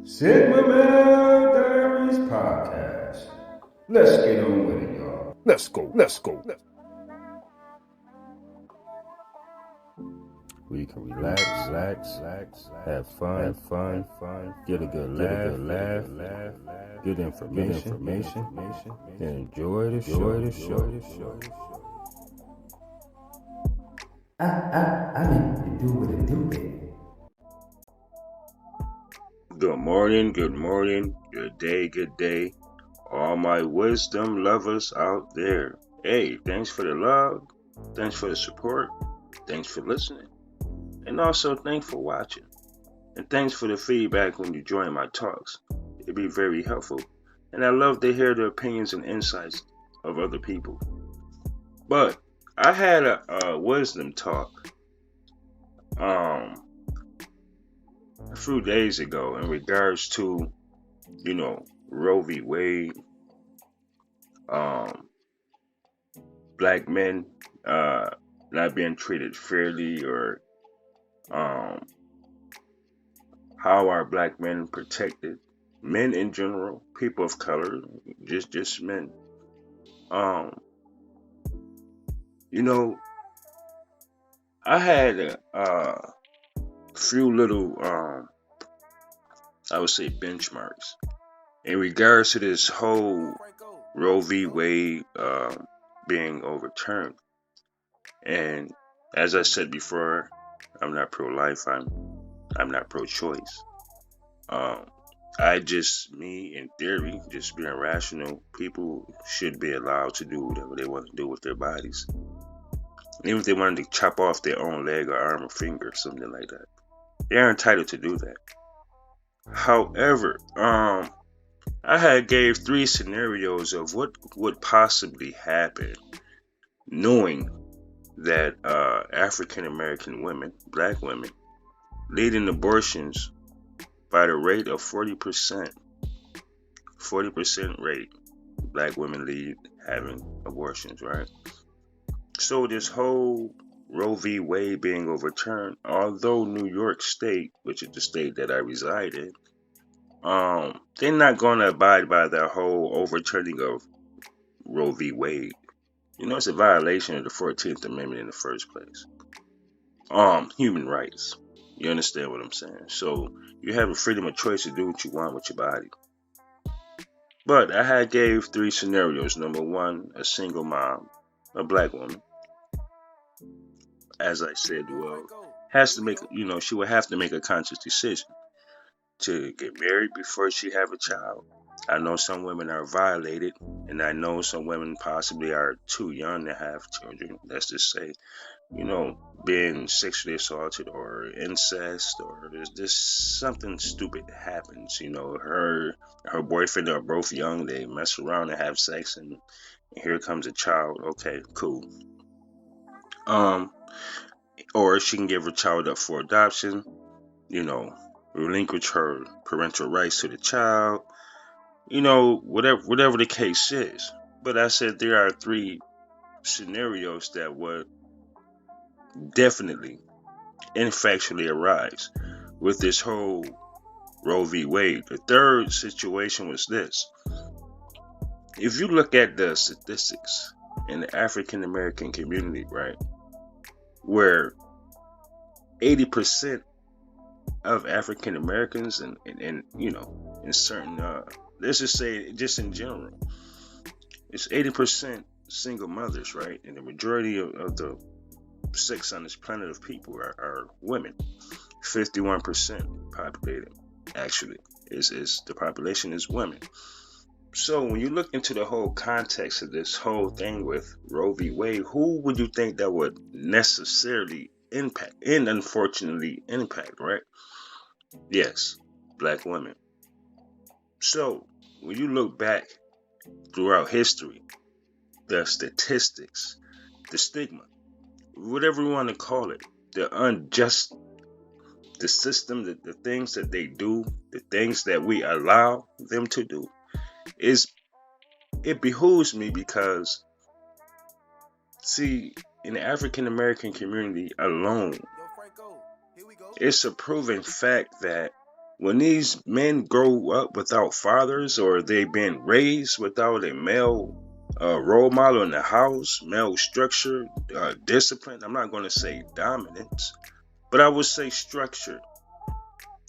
Sigma Male Diaries Podcast. Let's get on with it, y'all. Let's go. We can relax, have fun, get a good laugh, get information, and enjoy the show. I need to do what it do, baby. Good morning, good day. All my wisdom lovers out there. Hey, thanks for the love, thanks for the support, thanks for listening, and also thanks for watching. And thanks for the feedback when you join my talks. It'd be very helpful. And I love to hear the opinions and insights of other people. But I had a wisdom talk a few days ago in regards to, Roe v. Wade, black men not being treated fairly, or how are black men protected, men in general, people of color, just men. I had a few little I would say benchmarks in regards to this whole Roe v. Wade being overturned. And as I said before, I'm not pro-life. I'm not pro-choice. Me in theory, just being rational, people should be allowed to do whatever they want to do with their bodies. Even if they wanted to chop off their own leg or arm or finger, something like that, they're entitled to do that. However, I had gave 3 scenarios of what would possibly happen, knowing that African American women, black women, lead in abortions by the rate of 40%. 40% rate, black women lead having abortions, right? So this whole Roe v. Wade being overturned, although New York State, which is the state that I reside in, they're not going to abide by the whole overturning of Roe v. Wade. It's a violation of the 14th Amendment in the first place. Human rights. You understand what I'm saying? So you have a freedom of choice to do what you want with your body. But I had gave 3 scenarios. Number 1, a single mom, a black woman, as I said, has to make, she would have to make a conscious decision to get married before she have a child. I know some women are violated, and I know some women possibly are too young to have children. Let's just say, being sexually assaulted or incest, or there's something stupid happens. Her boyfriend are both young, they mess around and have sex, and here comes a child. Okay, cool. Or she can give her child up for adoption, relinquish her parental rights to the child, whatever the case is. But I said there are 3 scenarios that would definitely and factually arise with this whole Roe v. Wade. The third situation was this. If you look at the statistics in the African American community, right, where 80% of African Americans and in certain let's just say just in general, it's 80% single mothers, right? And the majority of the sex on this planet of people are women. 51% populated actually is the population is women. So when you look into the whole context of this whole thing with Roe v. Wade, who would you think that would necessarily impact, and unfortunately impact, right? Yes, black women. So when you look back throughout history, the statistics, the stigma, whatever you want to call it, the unjust, the system, the things that they do, the things that we allow them to do, it behooves me because, see, in the African American community alone, it's a proven fact that when these men grow up without fathers, or they've been raised without a male role model in the house, male structure, discipline, I'm not going to say dominance, but I would say structure.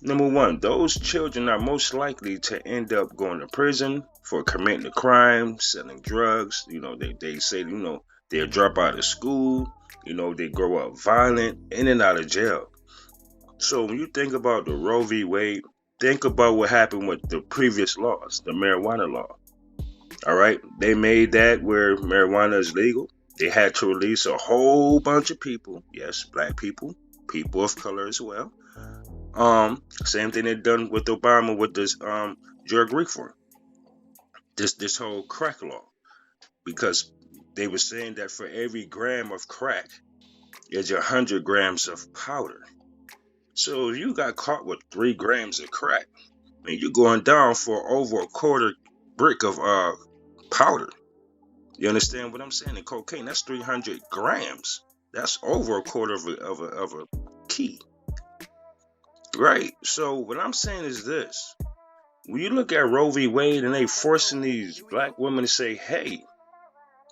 Number one, those children are most likely to end up going to prison for committing a crime, selling drugs. They say, they'll drop out of school. They grow up violent, in and out of jail. So when you think about the Roe v. Wade, think about what happened with the previous laws, the marijuana law. All right, they made that where marijuana is legal. They had to release a whole bunch of people. Yes, black people, people of color as well. Same thing they done with Obama with this drug reform. This whole crack law, because they were saying that for every gram of crack, there's 100 grams of powder. So if you got caught with 3 grams of crack, you're going down for over a quarter brick of powder. You understand what I'm saying? In cocaine, that's 300 grams. That's over a quarter of a key. Right? So what I'm saying is this. When you look at Roe v. Wade and they forcing these black women to say, hey,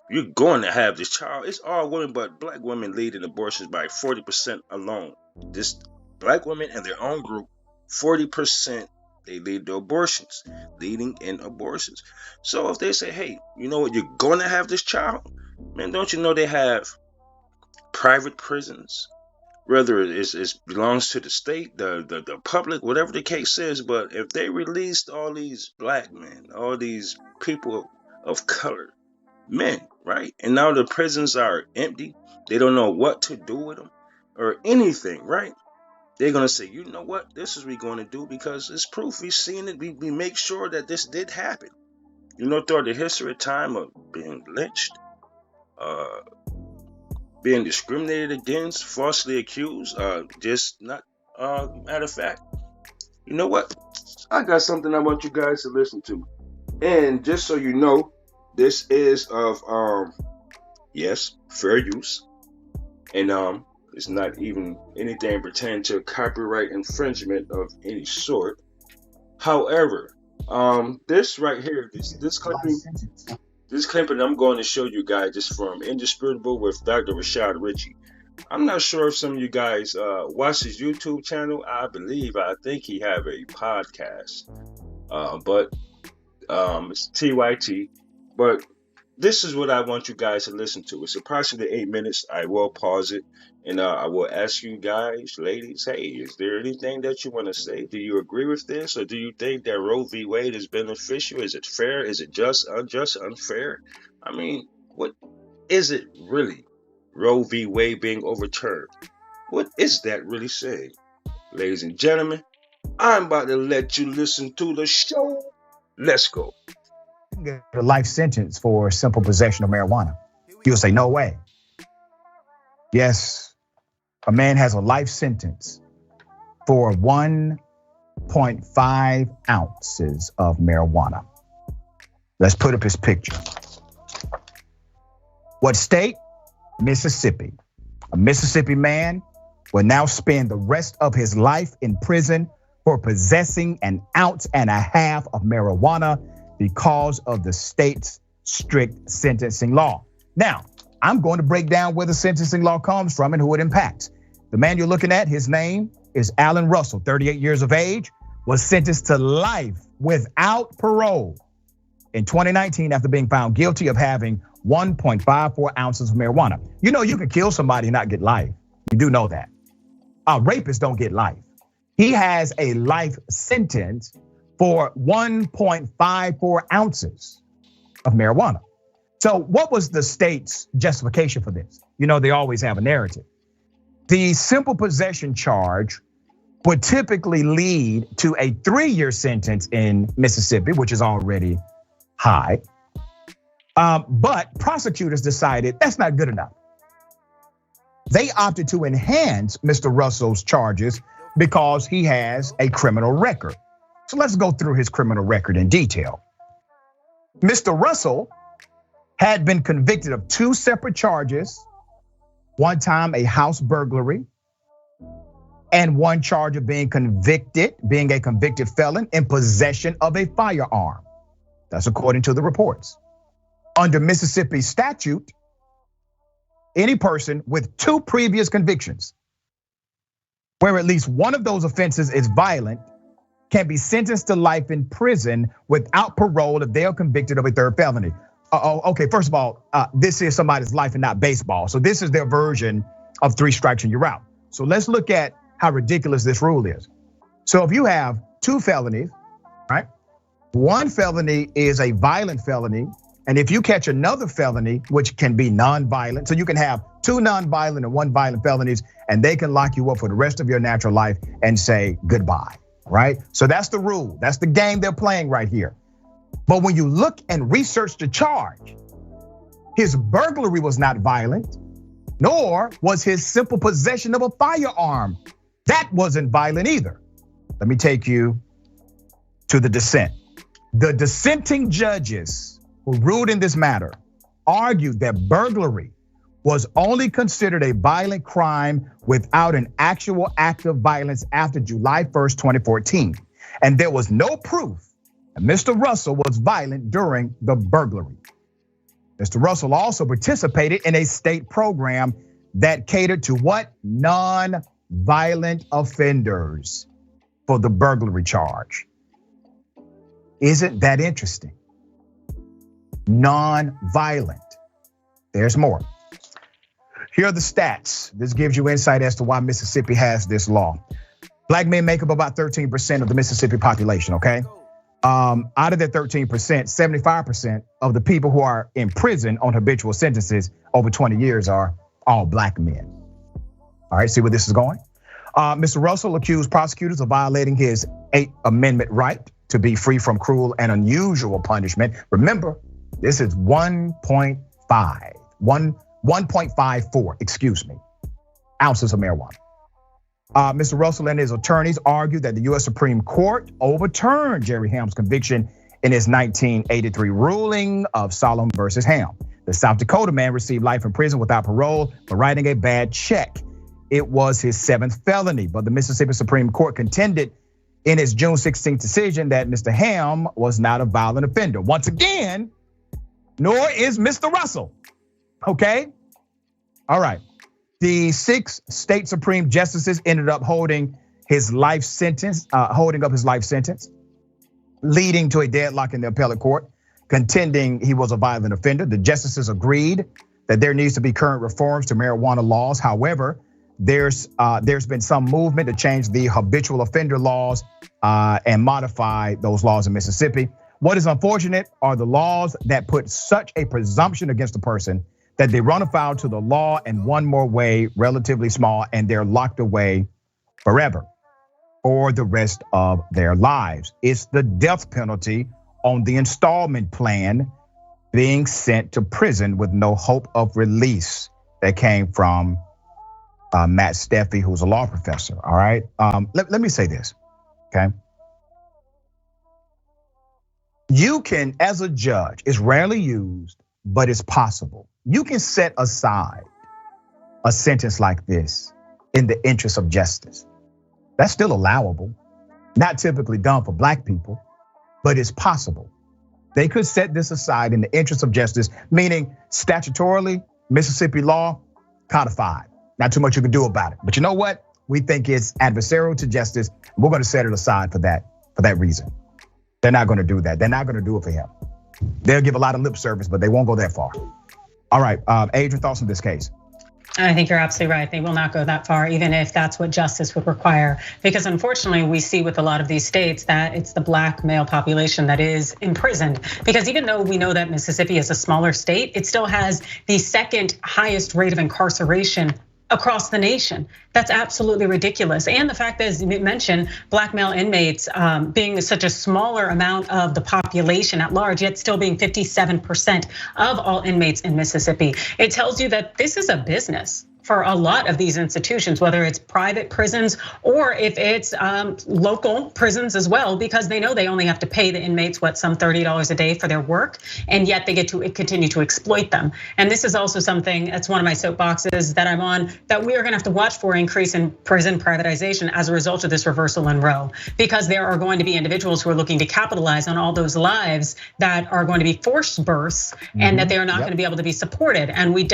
you're going to have this child. It's all women, but black women lead in abortions by 40% alone. This black women in their own group, 40%, they lead the abortions, leading in abortions. So if they say, hey, you know what, you're going to have this child, man, don't you know they have private prisons? Whether it belongs to the state, the public, whatever the case is, but if they released all these black men, all these people of color, men, right? And now the prisons are empty. They don't know what to do with them or anything, right? They're going to say, you know what? This is what we're going to do because it's proof. We've seen it. We make sure that this did happen. Throughout the history of time of being lynched, being discriminated against, falsely accused, just not, matter of fact, you know what? I got something I want you guys to listen to. And just so you know, this is of, yes, fair use. And it's not even anything pertaining to copyright infringement of any sort. However, this right here, this clipping I'm going to show you guys is from Indisputable with Dr. Rashad Richey. I'm not sure if some of you guys watch his YouTube channel. I think he have a podcast, but it's TYT. But this is what I want you guys to listen to. It's approximately 8 minutes. I will pause it, and I will ask you guys, ladies, hey, is there anything that you want to say? Do you agree with this, or do you think that Roe v. Wade is beneficial? Is it fair? Is it just, unjust, unfair? I mean, what is it really? Roe v. Wade being overturned. What is that really saying? Ladies and gentlemen, I'm about to let you listen to the show. Let's go. Get a life sentence for simple possession of marijuana. You'll say, no way. Yes, a man has a life sentence for 1.5 ounces of marijuana. Let's put up his picture. What state? Mississippi. A Mississippi man will now spend the rest of his life in prison for possessing 1.5 ounces of marijuana because of the state's strict sentencing law. Now, I'm going to break down where the sentencing law comes from and who it impacts. The man you're looking at, his name is Alan Russell, 38 years of age, was sentenced to life without parole in 2019 after being found guilty of having 1.54 ounces of marijuana. You know, you can kill somebody and not get life. You do know that. Rapists don't get life. He has a life sentence for 1.54 ounces of marijuana. So what was the state's justification for this? You know, they always have a narrative. The simple possession charge would typically lead to a 3-year sentence in Mississippi, which is already high. But prosecutors decided that's not good enough. They opted to enhance Mr. Russell's charges because he has a criminal record. So let's go through his criminal record in detail. Mr. Russell had been convicted of 2 separate charges. One time a house burglary and one charge of being a convicted felon in possession of a firearm. That's according to the reports. Under Mississippi statute, any person with 2 previous convictions, where at least one of those offenses is violent, can be sentenced to life in prison without parole if they are convicted of a 3rd felony. Okay, first of all, this is somebody's life and not baseball. So this is their version of 3 strikes and you're out. So let's look at how ridiculous this rule is. So if you have 2 felonies, right? One felony is a violent felony. And if you catch another felony, which can be non-violent, so you can have 2 non-violent and 1 violent felonies, and they can lock you up for the rest of your natural life and say goodbye, right? So that's the rule. That's the game they're playing right here. But when you look and research the charge, his burglary was not violent, nor was his simple possession of a firearm. That wasn't violent either. Let me take you to the dissent. The dissenting judges who ruled in this matter argued that burglary was only considered a violent crime without an actual act of violence after July 1st, 2014. And there was no proof that Mr. Russell was violent during the burglary. Mr. Russell also participated in a state program that catered to what? Non-violent offenders for the burglary charge. Isn't that interesting? Non-violent. There's more. Here are the stats. This gives you insight as to why Mississippi has this law. Black men make up about 13% of the Mississippi population, okay? Out of that 13%, 75% of the people who are in prison on habitual sentences over 20 years are all black men. All right, see where this is going? Mr. Russell accused prosecutors of violating his 8th Amendment right to be free from cruel and unusual punishment. Remember, this is 1.54 ounces of marijuana. Mr. Russell and his attorneys argued that the US Supreme Court overturned Jerry Ham's conviction in his 1983 ruling of Solomon versus Ham. The South Dakota man received life in prison without parole for writing a bad check. It was his 7th felony, but the Mississippi Supreme Court contended in its June 16th decision that Mr. Ham was not a violent offender. Once again, nor is Mr. Russell, okay? All right. The 6 state Supreme justices ended up holding up his life sentence, leading to a deadlock in the appellate court, contending he was a violent offender. The justices agreed that there needs to be current reforms to marijuana laws. However, there's been some movement to change the habitual offender laws and modify those laws in Mississippi. What is unfortunate are the laws that put such a presumption against a person that they run afoul to the law in one more way, relatively small, and they're locked away forever for the rest of their lives. It's the death penalty on the installment plan, being sent to prison with no hope of release. That came from Matt Steffi, who's a law professor, all right? Let me say this, okay? You can, as a judge, it's rarely used, but it's possible. You can set aside a sentence like this in the interest of justice. That's still allowable. Not typically done for black people, but it's possible. They could set this aside in the interest of justice, meaning statutorily, Mississippi law, codified. Not too much you can do about it. But you know what? We think it's adversarial to justice. We're gonna set it aside for that reason. They're not gonna do that. They're not gonna do it for him. They'll give a lot of lip service, but they won't go that far. All right, Adrian, thoughts on this case? I think you're absolutely right. They will not go that far, even if that's what justice would require. Because unfortunately, we see with a lot of these states that it's the black male population that is imprisoned. Because even though we know that Mississippi is a smaller state, it still has the 2nd highest rate of incarceration across the nation. That's absolutely ridiculous. And the fact that, as you mentioned, black male inmates being such a smaller amount of the population at large, yet still being 57% of all inmates in Mississippi. It tells you that this is a business. for a lot of these institutions, whether it's private prisons or if it's local prisons as well, because they know they only have to pay the inmates, some $30 a day for their work, and yet they get to continue to exploit them. And this is also something, that's one of my soapboxes that I'm on, that we are gonna have to watch for increase in prison privatization as a result of this reversal in Roe, because there are going to be individuals who are looking to capitalize on all those lives that are going to be forced births and that they are not going to be able to be supported. And we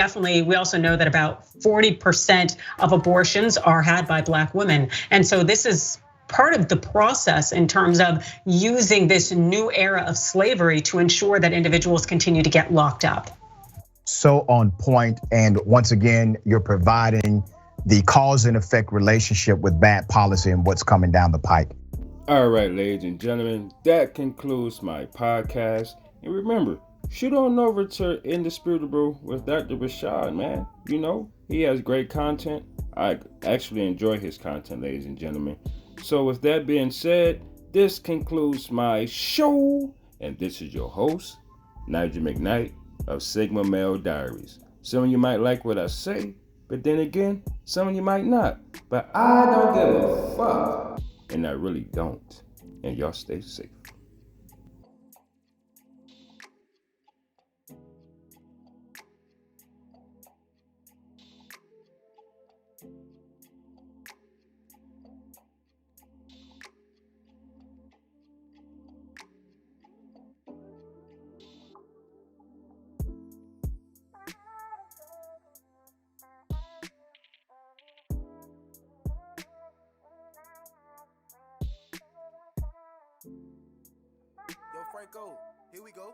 also know that about 40% of abortions are had by Black women. And so this is part of the process in terms of using this new era of slavery to ensure that individuals continue to get locked up. So on point, and once again, you're providing the cause and effect relationship with bad policy and what's coming down the pike. All right, ladies and gentlemen, that concludes my podcast. And remember, shoot on over to Indisputable with Dr. Rashad, man. You know, he has great content. I actually enjoy his content, ladies and gentlemen. So with that being said, this concludes my show. And this is your host, Nigel McKnight of Sigma Male Diaries. Some of you might like what I say, but then again, some of you might not. But I don't give a fuck. And I really don't. And y'all stay safe. Yo, Franco, here we go.